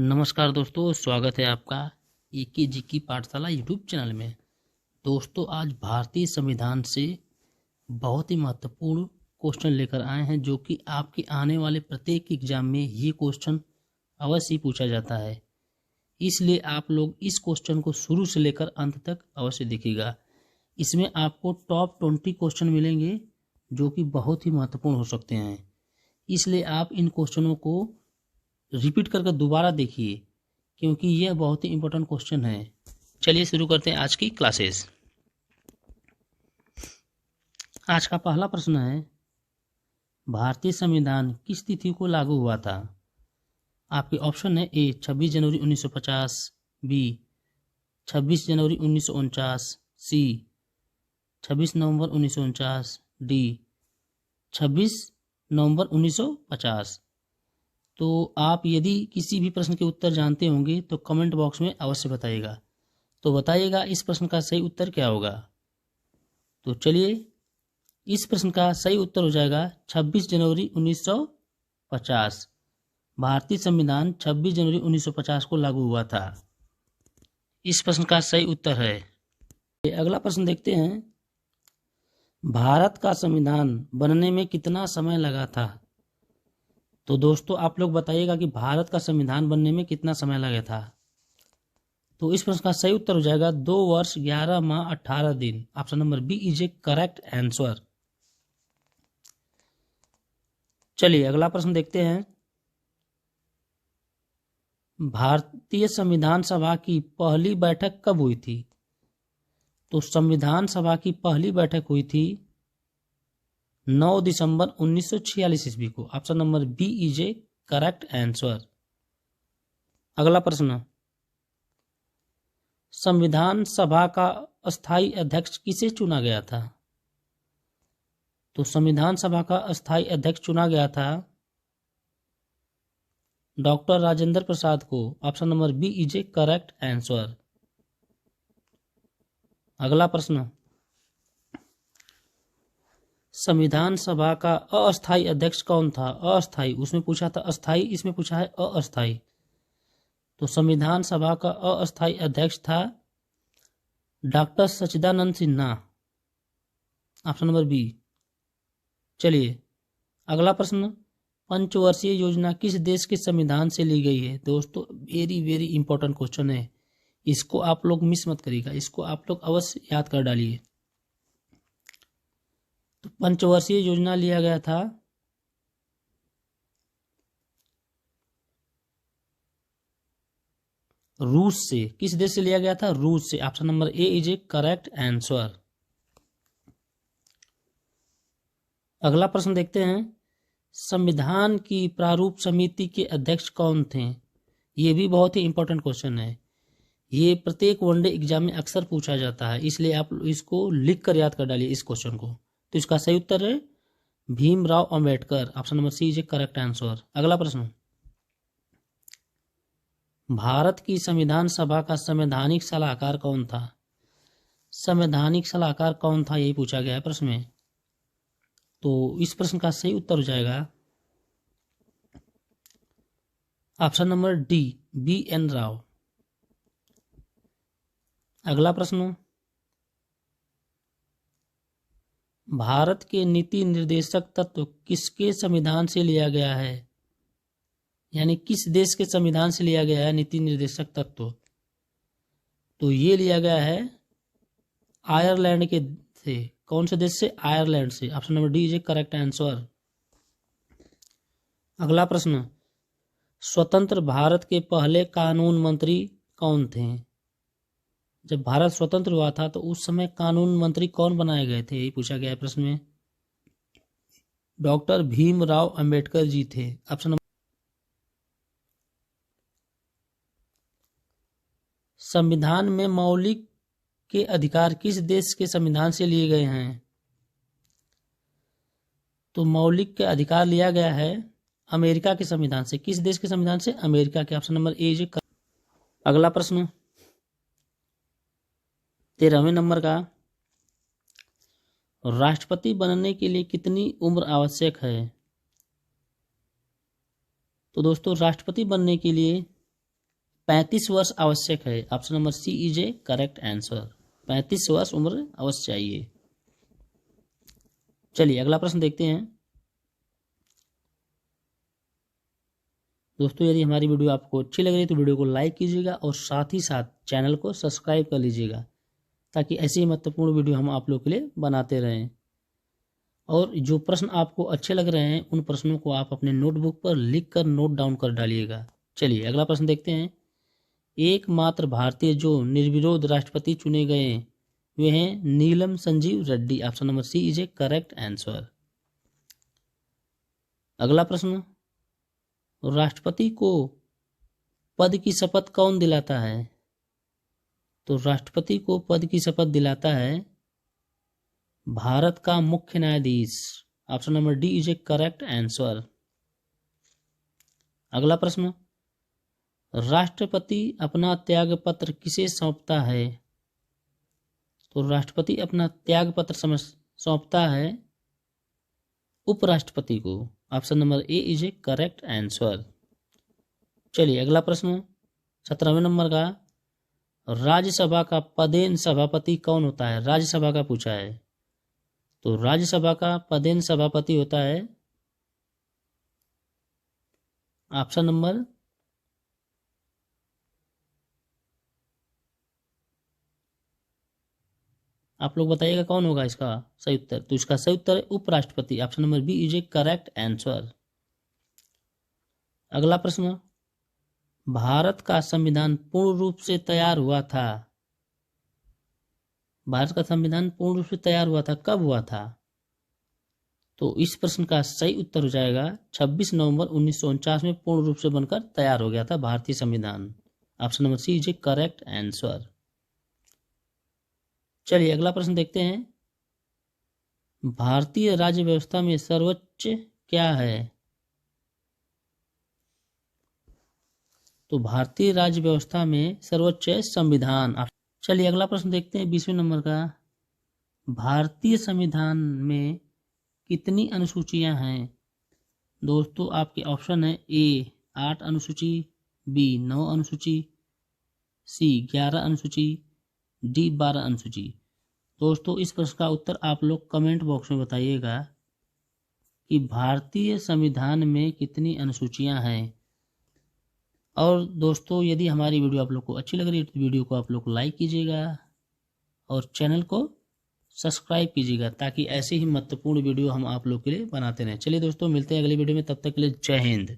नमस्कार दोस्तों, स्वागत है आपका एके जी की पाठशाला यूट्यूब चैनल में। दोस्तों, आज भारतीय संविधान से बहुत ही महत्वपूर्ण क्वेश्चन लेकर आए हैं, जो कि आपके आने वाले प्रत्येक एग्जाम में ये क्वेश्चन अवश्य ही पूछा जाता है। इसलिए आप लोग इस क्वेश्चन को शुरू से लेकर अंत तक अवश्य देखिएगा। इसमें आपको टॉप 20 क्वेश्चन मिलेंगे, जो कि बहुत ही महत्वपूर्ण हो सकते हैं। इसलिए आप इन क्वेश्चनों को रिपीट करके दोबारा देखिए, क्योंकि यह बहुत ही इंपॉर्टेंट क्वेश्चन है। चलिए शुरू करते हैं आज की क्लासेस। आज का पहला प्रश्न है, भारतीय संविधान किस तिथि को लागू हुआ था? आपके ऑप्शन है ए 26 जनवरी 1950, बी 26 जनवरी 1949, सी 26 नवंबर 1949, डी 26 नवंबर 1950। तो आप यदि किसी भी प्रश्न के उत्तर जानते होंगे तो कमेंट बॉक्स में अवश्य बताइएगा। तो बताइएगा इस प्रश्न का सही उत्तर क्या होगा। तो चलिए, इस प्रश्न का सही उत्तर हो जाएगा 26 जनवरी 1950। भारतीय संविधान 26 जनवरी 1950 को लागू हुआ था। इस प्रश्न का सही उत्तर है। अगला प्रश्न देखते हैं, भारत का संविधान बनने में कितना समय लगा था? तो दोस्तों, आप लोग बताइएगा कि भारत का संविधान बनने में कितना समय लगा था। तो इस प्रश्न का सही उत्तर हो जाएगा 2 वर्ष 11 माह 18 दिन। Option number B is a correct answer. चलिए अगला प्रश्न देखते हैं, भारतीय संविधान सभा की पहली बैठक कब हुई थी? तो संविधान सभा की पहली बैठक हुई थी 9 दिसंबर 1946 ईस्वी को। Option number B is a correct answer. अगला प्रश्न, संविधान सभा का अस्थायी अध्यक्ष किसे चुना गया था? तो संविधान सभा का अस्थायी अध्यक्ष चुना गया था डॉक्टर राजेंद्र प्रसाद को। Option number B is a correct answer. अगला प्रश्न, संविधान सभा का अस्थायी अध्यक्ष कौन था? अस्थायी, उसमें पूछा था अस्थायी, इसमें पूछा है अस्थायी। तो संविधान सभा का अस्थायी अध्यक्ष था doctor Sachchidanand Sinha. Option number B. चलिए अगला प्रश्न, पंचवर्षीय योजना किस देश के संविधान से ली गई है? दोस्तों, वेरी वेरी इंपॉर्टेंट क्वेश्चन है, इसको आप लोग मिस मत करिएगा, इसको आप लोग अवश्य याद कर डालिए। तो पंचवर्षीय योजना लिया गया था रूस से। किस देश से लिया गया था? रूस से। Option number A is a correct answer. अगला प्रश्न देखते हैं, संविधान की प्रारूप समिति के अध्यक्ष कौन थे? ये भी बहुत ही इंपॉर्टेंट क्वेश्चन है, ये प्रत्येक वनडे एग्जाम में अक्सर पूछा जाता है, इसलिए आप इसको लिख कर याद कर डालिए इस क्वेश्चन को। तो इसका सही उत्तर है Bhimrao Ambedkar. Option number C is a correct answer. अगला प्रश्न, भारत की संविधान सभा का संवैधानिक सलाहकार कौन था? संवैधानिक सलाहकार कौन था, यही पूछा गया है प्रश्न में। तो इस प्रश्न का सही उत्तर हो जाएगा option number D B N Rau. अगला प्रश्न, भारत के नीति निर्देशक तत्व किसके संविधान से लिया गया है? यानी किस देश के संविधान से लिया गया है नीति निर्देशक तत्व? तो ये लिया गया है आयरलैंड के से। कौन से देश से? आयरलैंड से। Option number D is a correct answer. अगला प्रश्न, स्वतंत्र भारत के पहले कानून मंत्री कौन थे? जब भारत स्वतंत्र हुआ था तो उस समय कानून मंत्री कौन बनाए गए थे, यही पूछा गया है प्रश्न में। डॉक्टर भीमराव अंबेडकर जी थे। Option number. संविधान में मौलिक के अधिकार किस देश के संविधान से लिए गए हैं? तो मौलिक के अधिकार लिया गया है अमेरिका के संविधान से। किस देश के संविधान से? अमेरिका के। Option number A is. अगला प्रश्न 13वें नंबर का, राष्ट्रपति बनने के लिए कितनी उम्र आवश्यक है? तो दोस्तों, राष्ट्रपति बनने के लिए 35 वर्ष आवश्यक है। Option number C is a correct answer. 35 वर्ष उम्र अवश्य चाहिए। चलिए अगला प्रश्न देखते हैं। दोस्तों यदि हमारी वीडियो आपको अच्छी लग रही है तो वीडियो को लाइक कीजिएगा और साथ ही साथ चैनल को सब्सक्राइब कर लीजिएगा, ताकि ऐसी ही महत्वपूर्ण वीडियो हम आप लोग के लिए बनाते रहें। और जो प्रश्न आपको अच्छे लग रहे हैं उन प्रश्नों को आप अपने नोटबुक पर लिख कर नोट डाउन कर डालिएगा। चलिए अगला प्रश्न देखते हैं। एकमात्र भारतीय जो निर्विरोध राष्ट्रपति चुने गए वे हैं Neelam Sanjiva Reddy. Option number C is a correct answer. अगला प्रश्न, राष्ट्रपति को पद की शपथ कौन दिलाता है? तो राष्ट्रपति को पद की शपथ दिलाता है भारत का मुख्य न्यायाधीश। Option number D is a correct answer. अगला प्रश्न, राष्ट्रपति अपना त्याग पत्र किसे सौंपता है? तो राष्ट्रपति अपना त्याग पत्र सौंपता है उपराष्ट्रपति को। Option number A is a correct answer. चलिए अगला प्रश्न 17वें नंबर का, राज्यसभा का पदेन सभापति कौन होता है? राज्यसभा का पूछा है। तो राज्यसभा का पदेन सभापति होता है ऑप्शन नंबर आप लोग बताइएगा कौन होगा इसका सही उत्तर। तो इसका सही उत्तर है उपराष्ट्रपति। Option number B is a correct answer. अगला प्रश्न, भारत का संविधान पूर्ण रूप से तैयार हुआ था। भारत का संविधान पूर्ण रूप से तैयार हुआ था, कब हुआ था? तो इस प्रश्न का सही उत्तर हो जाएगा 26 नवंबर 1949 में पूर्ण रूप से बनकर तैयार हो गया था भारतीय संविधान। Option number C is a correct answer. चलिए अगला प्रश्न देखते हैं। भारतीय राज्य व्यवस्था में सर्वोच्च क्या है? तो भारतीय राज्य व्यवस्था में सर्वोच्च है संविधान। चलिए अगला प्रश्न देखते हैं 20वें नंबर का, भारतीय संविधान में कितनी अनुसूचियां हैं? दोस्तों आपके ऑप्शन है ए 8 अनुसूची, बी 9 अनुसूची, सी 11 अनुसूची, डी 12 अनुसूची। दोस्तों इस प्रश्न का उत्तर आप लोग कमेंट बॉक्स में बताइएगा कि भारतीय संविधान में कितनी अनुसूचियां हैं। और दोस्तों यदि हमारी वीडियो आप लोग को अच्छी लग रही है तो वीडियो को आप लोग लाइक कीजिएगा और चैनल को सब्सक्राइब कीजिएगा, ताकि ऐसे ही महत्वपूर्ण वीडियो हम आप लोग के लिए बनाते रहें। चलिए दोस्तों मिलते हैं अगली वीडियो में, तब तक के लिए जय हिंद।